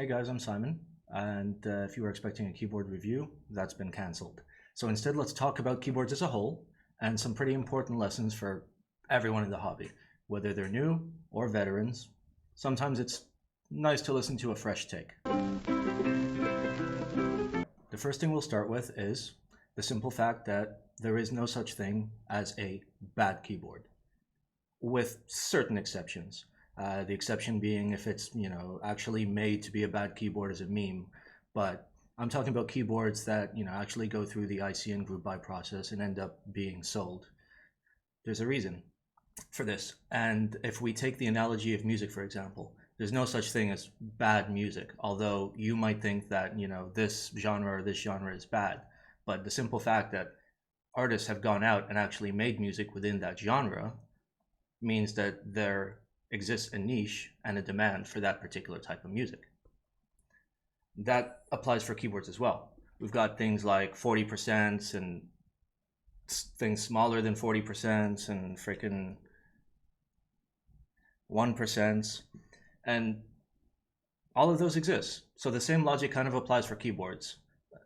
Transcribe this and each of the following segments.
Hey guys, I'm Simon, and if you were expecting a keyboard review, that's been cancelled. So instead, let's talk about keyboards as a whole and some pretty important lessons for everyone in the hobby, whether they're new or veterans. Sometimes it's nice to listen to a fresh take. The first thing we'll start with is the simple fact that there is no such thing as a bad keyboard, with certain exceptions. The exception being if it's, actually made to be a bad keyboard as a meme. But I'm talking about keyboards that, actually go through the ICN group buy process and end up being sold. There's a reason for this. And if we take the analogy of music, for example, there's no such thing as bad music, although you might think that, this genre or this genre is bad. But the simple fact that artists have gone out and actually made music within that genre means that there exists a niche and a demand for that particular type of music. That applies for keyboards as well. We've got things like 40% and things smaller than 40% and freaking 1%, and all of those exist. So the same logic kind of applies for keyboards.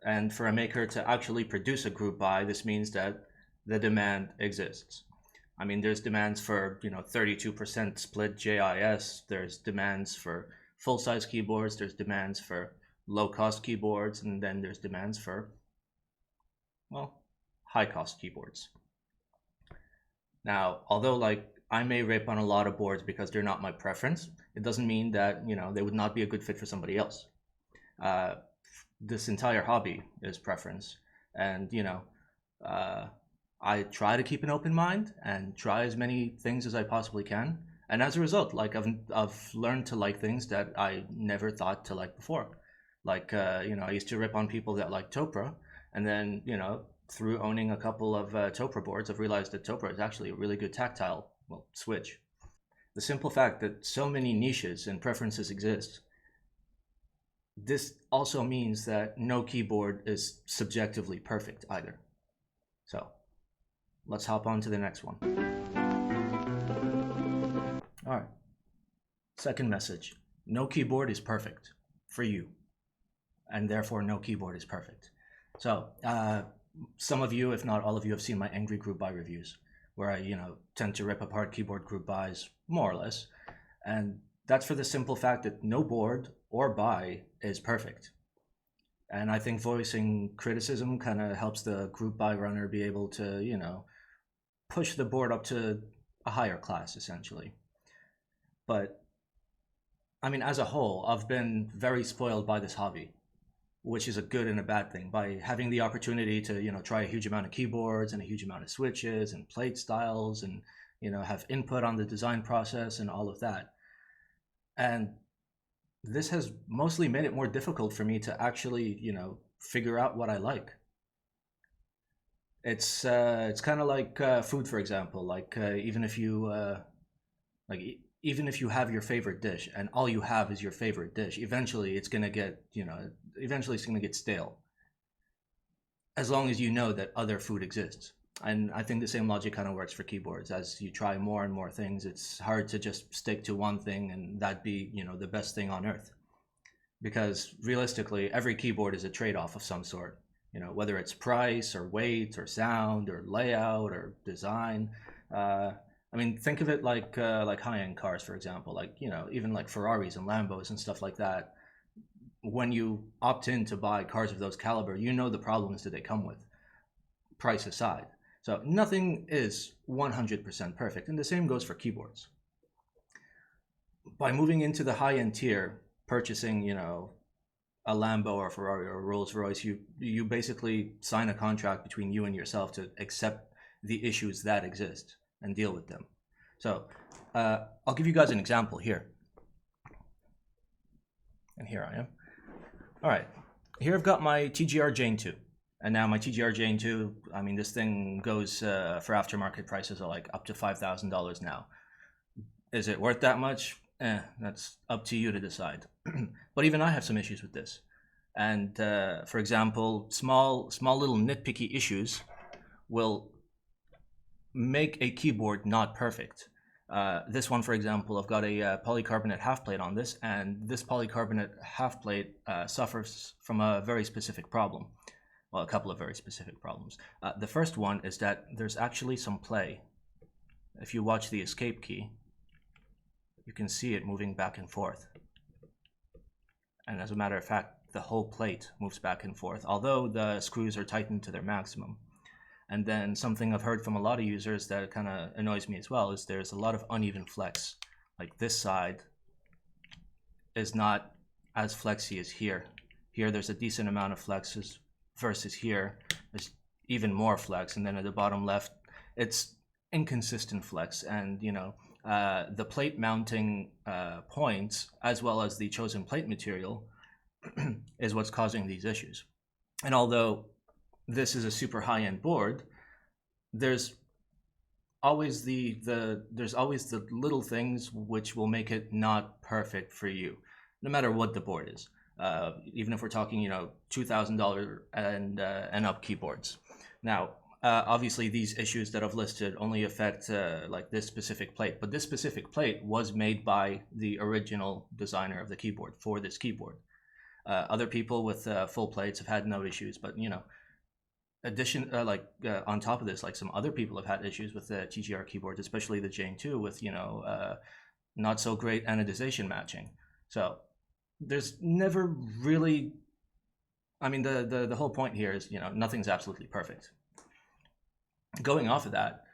And for a maker to actually produce a group buy, this means that the demand exists. I mean, there's demands for, 32% split JIS. There's demands for full-size keyboards. There's demands for low-cost keyboards. And then there's demands for, well, high-cost keyboards. Now, although, I may rip on a lot of boards because they're not my preference, it doesn't mean that, they would not be a good fit for somebody else. This entire hobby is preference. And, I try to keep an open mind and try as many things as I possibly can. And as a result, I've learned to like things that I never thought to like before. I used to rip on people that like Topra, and then, through owning a couple of Topra boards, I've realized that Topra is actually a really good tactile, switch. The simple fact that so many niches and preferences exist, this also means that no keyboard is subjectively perfect either. So let's hop on to the next one. All right. Second message. No keyboard is perfect for you, and therefore no keyboard is perfect. So some of you, if not all of you, have seen my angry group buy reviews, where I, tend to rip apart keyboard group buys, more or less. And that's for the simple fact that no board or buy is perfect. And I think voicing criticism kind of helps the group buy runner be able to, push the board up to a higher class, essentially. But I mean, as a whole, I've been very spoiled by this hobby, which is a good and a bad thing. By having the opportunity to, try a huge amount of keyboards and a huge amount of switches and plate styles and, have input on the design process and all of that. And this has mostly made it more difficult for me to actually, figure out what I like. It's kind of like food, for example. Even if you even if you have your favorite dish and all you have is your favorite dish, eventually it's gonna get stale. As long as you know that other food exists. And I think the same logic kind of works for keyboards. As you try more and more things, it's hard to just stick to one thing and that be, the best thing on earth. Because realistically, every keyboard is a trade-off of some sort. Whether it's price or weight or sound or layout or design. I mean, think of it like high-end cars, for example. Even like Ferraris and Lambos and stuff like that. When you opt in to buy cars of those caliber, you know the problems that they come with, price aside. So nothing is 100% perfect, and the same goes for keyboards. By moving into the high-end tier, purchasing, a Lambo or a Ferrari or a Rolls Royce, you basically sign a contract between you and yourself to accept the issues that exist and deal with them. So I'll give you guys an example here. And here I am. All right, here I've got my TGR Jane 2. And now my TGR Jane 2, I mean, this thing goes for aftermarket prices are up to $5,000 now. Is it worth that much? That's up to you to decide. But even I have some issues with this. And for example, small little nitpicky issues will make a keyboard not perfect. This one, for example, I've got a polycarbonate half plate on this, and this polycarbonate half plate suffers from a very specific problem. Well, a couple of very specific problems. The first one is that there's actually some play. If you watch the escape key, you can see it moving back and forth. And as a matter of fact, the whole plate moves back and forth, although the screws are tightened to their maximum. And then something I've heard from a lot of users that kind of annoys me as well is there's a lot of uneven flex. Like this side is not as flexy as here. Here there's a decent amount of flexes versus here there's even more flex. And then at the bottom left, it's inconsistent flex. And you know, the plate mounting points as well as the chosen plate material is what's causing these issues. And although this is a super high-end board, there's always there's always the little things which will make it not perfect for you, no matter what the board is. Even if we're talking, you know, $2,000 and up keyboards. Now, obviously, these issues that I've listed only affect like this specific plate, but this specific plate was made by the original designer of the keyboard for this keyboard. Other people with full plates have had no issues, but you know, on top of this, like some other people have had issues with the TGR keyboards, especially the Jane 2 with, you know, not so great anodization matching. So there's never really, I mean, the whole point here is, you know, nothing's absolutely perfect. Going off of that,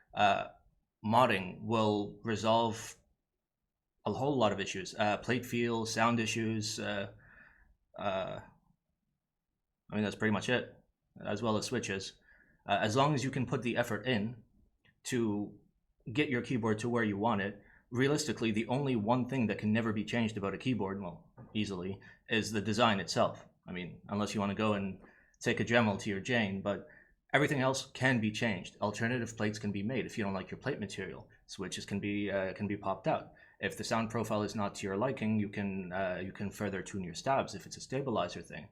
modding will resolve a whole lot of issues, plate feel, sound issues. I mean, that's pretty much it, as well as switches. As long as you can put the effort in to get your keyboard to where you want it, realistically, the only one thing that can never be changed about a keyboard, well, easily, is the design itself. I mean, unless you want to go and take a Dremel to your Jane, but everything else can be changed. Alternative plates can be made if you don't like your plate material. Switches can be popped out. If the sound profile is not to your liking, you can further tune your stabs if it's a stabilizer thing.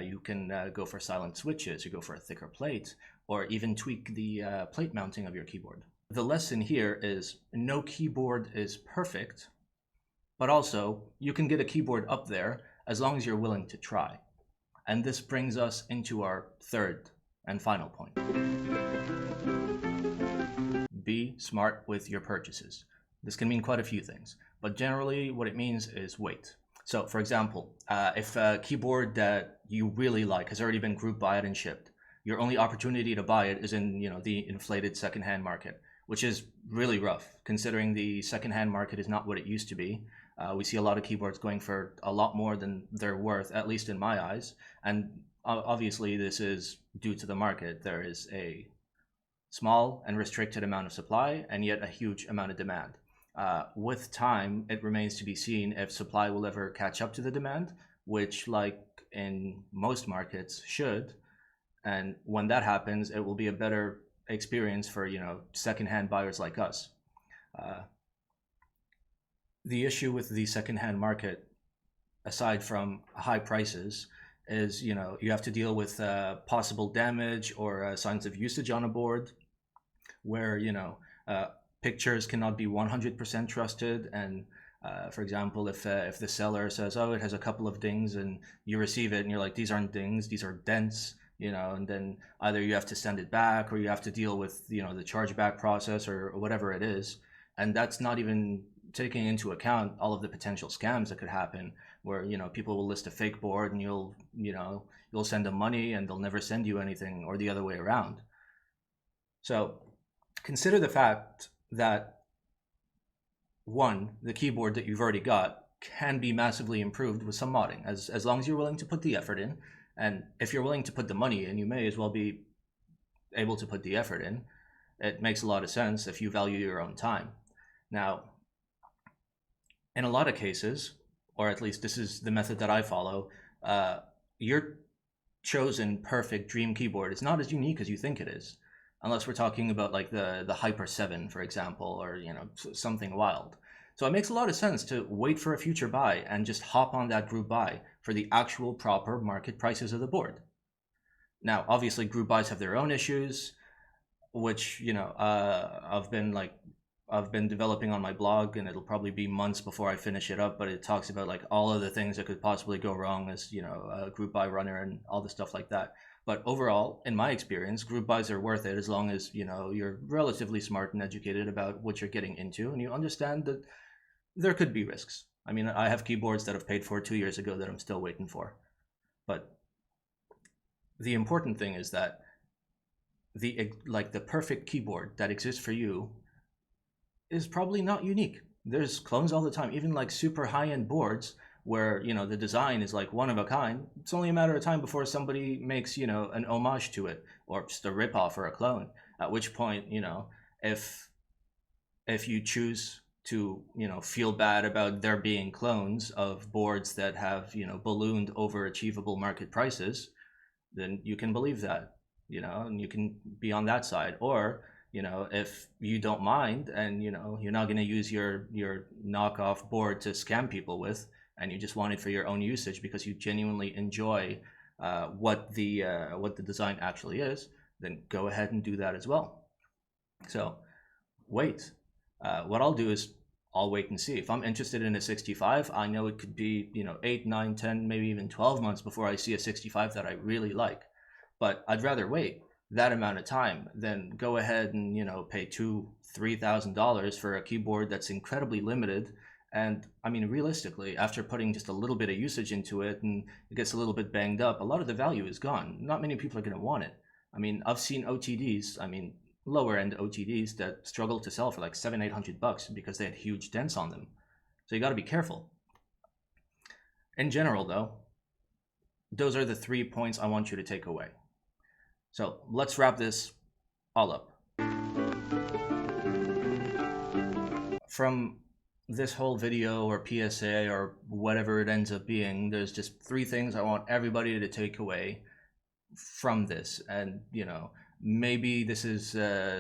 You can go for silent switches, you go for a thicker plate, or even tweak the plate mounting of your keyboard. The lesson here is no keyboard is perfect, but also you can get a keyboard up there as long as you're willing to try. And this brings us into our third and final point. Be smart with your purchases. This can mean quite a few things, but generally what it means is wait. So for example, if a keyboard that you really like has already been group bought and shipped, your only opportunity to buy it is in, you know, the inflated secondhand market, which is really rough considering the secondhand market is not what it used to be. We see a lot of keyboards going for a lot more than they're worth, at least in my eyes. And obviously this is due to the market. There is a small and restricted amount of supply and yet a huge amount of demand. With time, it remains to be seen if supply will ever catch up to the demand, which, like in most markets, should. And when that happens, it will be a better experience for, you know, secondhand buyers like us. The issue with the secondhand market, aside from high prices, is, you know, you have to deal with possible damage or signs of usage on a board, where, you know, pictures cannot be 100% trusted. And for example, if the seller says, oh, it has a couple of dings, and you receive it and you're like, these aren't dings, these are dents, you know, and then either you have to send it back or you have to deal with, you know, the chargeback process or whatever it is. And that's not even taking into account all of the potential scams that could happen, where, you know, people will list a fake board and you'll send them money and they'll never send you anything, or the other way around. So consider the fact that, one, the keyboard that you've already got can be massively improved with some modding, as long as you're willing to put the effort in. And if you're willing to put the money in, you may as well be able to put the effort in. It makes a lot of sense if you value your own time. Now, in a lot of cases, or at least this is the method that I follow, your chosen perfect dream keyboard is not as unique as you think it is, unless we're talking about like the Hyper 7, for example, or, you know, something wild. So it makes a lot of sense to wait for a future buy and just hop on that group buy for the actual proper market prices of the board. Now, obviously, group buys have their own issues, which, you know, I've been like I've been developing on my blog, and it'll probably be months before I finish it up, but it talks about like all of the things that could possibly go wrong as, you know, a group buy runner and all the stuff like that. But overall, in my experience, group buys are worth it as long as, you know, you're relatively smart and educated about what you're getting into and you understand that there could be risks. I mean, I have keyboards that I've paid for 2 years ago that I'm still waiting for. But the important thing is that the perfect keyboard that exists for you is probably not unique. There's clones all the time, even like super high-end boards where, you know, the design is like one of a kind. It's only a matter of time before somebody makes, you know, an homage to it or just a ripoff or a clone, at which point, you know, if you choose to, you know, feel bad about there being clones of boards that have, you know, ballooned over achievable market prices, then you can believe that, you know, and you can be on that side. Or, you know, if you don't mind and, you know, you're not going to use your knockoff board to scam people with, and you just want it for your own usage because you genuinely enjoy what the design actually is, then go ahead and do that as well. So wait. What I'll do is I'll wait and see. If I'm interested in a 65, I know it could be, you know, 8, 9, 10, maybe even 12 months before I see a 65 that I really like. But I'd rather wait that amount of time than go ahead and, you know, pay $2,000-$3,000 for a keyboard that's incredibly limited. And I mean, realistically, after putting just a little bit of usage into it and it gets a little bit banged up, a lot of the value is gone. Not many people are going to want it. I mean, I've seen OTDs, I mean, lower end OTDs that struggle to sell for like $700-800 because they had huge dents on them. So you got to be careful. In general, though, those are the 3 points I want you to take away. So let's wrap this all up. From this whole video or PSA or whatever it ends up being, there's just 3 things I want everybody to take away from this. And, you know, maybe this is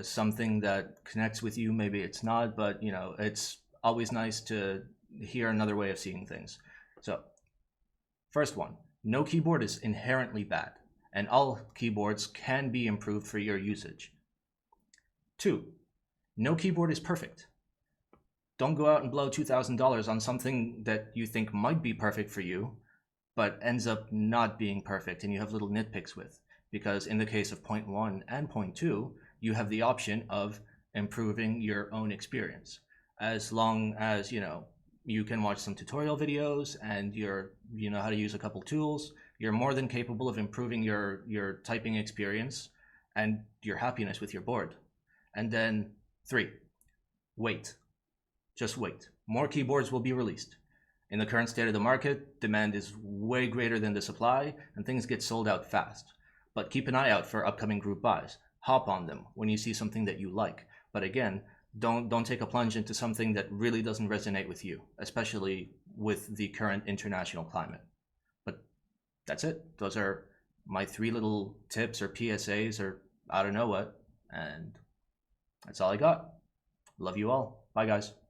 something that connects with you, maybe it's not, but, you know, it's always nice to hear another way of seeing things. So, first one, no keyboard is inherently bad, and all keyboards can be improved for your usage. 2, no keyboard is perfect. Don't go out and blow $2,000 on something that you think might be perfect for you, but ends up not being perfect and you have little nitpicks with. Because in the case of point 1 and point 2, you have the option of improving your own experience. As long as, you know, you can watch some tutorial videos and you know how to use a couple tools, you're more than capable of improving your typing experience and your happiness with your board. And then 3, wait. Just wait. More keyboards will be released. In the current state of the market, demand is way greater than the supply and things get sold out fast. But keep an eye out for upcoming group buys. Hop on them when you see something that you like. But again, don't take a plunge into something that really doesn't resonate with you, especially with the current international climate. But that's it. Those are my 3 little tips or PSAs or I don't know what. And that's all I got. Love you all. Bye, guys.